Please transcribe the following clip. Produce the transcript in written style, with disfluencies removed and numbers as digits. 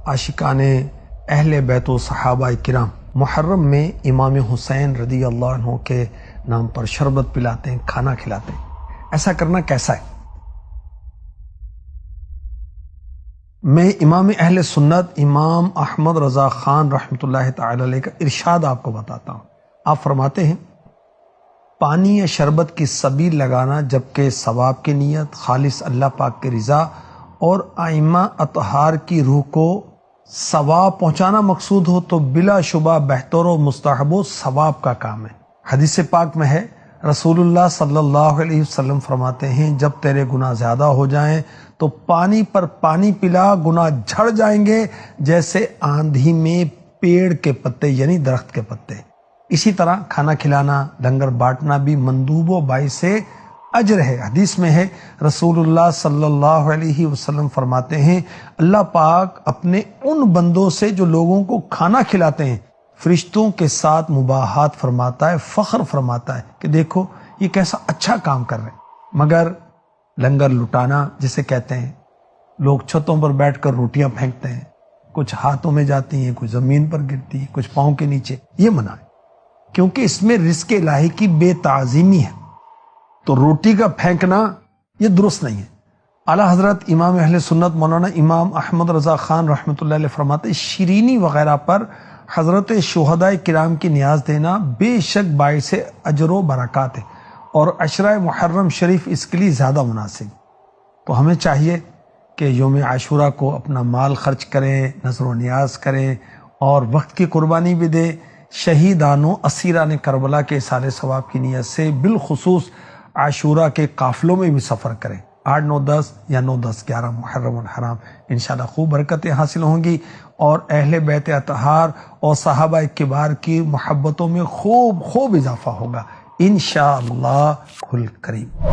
عاشقان اہل بیت و صحابہ کرام محرم میں امام حسین رضی اللہ عنہ کے نام پر شربت پلاتے ہیں، کھانا کھلاتے ہیں۔ ایسا کرنا کیسا ہے؟ میں امام اہل سنت امام احمد رضا خان رحمۃ اللہ تعالی علیہ کا ارشاد آپ کو بتاتا ہوں۔ آپ فرماتے ہیں، پانی یا شربت کی سبیل لگانا جبکہ ثواب کی نیت، خالص اللہ پاک کی رضا اور ائمہ اطہار کی روح کو ثواب پہنچانا مقصود ہو تو بلا شبہ بہتر و مستحب و ثواب کا کام ہے۔ حدیث پاک میں ہے، رسول اللہ صلی اللہ علیہ وسلم فرماتے ہیں، جب تیرے گناہ زیادہ ہو جائیں تو پانی پر پانی پلا، گناہ جھڑ جائیں گے جیسے آندھی میں پیڑ کے پتے یعنی درخت کے پتے۔ اسی طرح کھانا کھلانا، لنگر بانٹنا بھی مندوب و باعث اجر ہے۔ حدیث میں ہے، رسول اللہ صلی اللہ علیہ وسلم فرماتے ہیں، اللہ پاک اپنے ان بندوں سے جو لوگوں کو کھانا کھلاتے ہیں فرشتوں کے ساتھ مباحات فرماتا ہے، فخر فرماتا ہے کہ دیکھو یہ کیسا اچھا کام کر رہے ہیں۔ مگر لنگر لٹانا جسے کہتے ہیں، لوگ چھتوں پر بیٹھ کر روٹیاں پھینکتے ہیں، کچھ ہاتھوں میں جاتی ہیں، کچھ زمین پر گرتی ہیں، کچھ پاؤں کے نیچے، یہ منع ہے کیونکہ اس میں رزق الہی کی بے تعظیمی ہے۔ تو روٹی کا پھینکنا یہ درست نہیں ہے۔ اعلیٰ حضرت امام اہل سنت مولانا امام احمد رضا خان رحمۃ اللہ علیہ فرماتے، شیرینی وغیرہ پر حضرت شہداء کرام کی نیاز دینا بے شک باعث اجر و برکات ہے اور عشرہ محرم شریف اس کے لیے زیادہ مناسب۔ تو ہمیں چاہیے کہ یوم عاشورہ کو اپنا مال خرچ کریں، نذر و نیاز کریں اور وقت کی قربانی بھی دیں۔ شہیدان و اسیران کربلا کے اثار ثواب کی نیت سے بالخصوص عاشورہ کے قافلوں میں بھی سفر کریں۔ 8، 9، 10 یا 9، 10، 11 محرم الحرام انشاءاللہ خوب برکتیں حاصل ہوں گی اور اہل بیت اطہار اور صحابہ کبار کی محبتوں میں خوب اضافہ ہوگا انشاءاللہ الکریم۔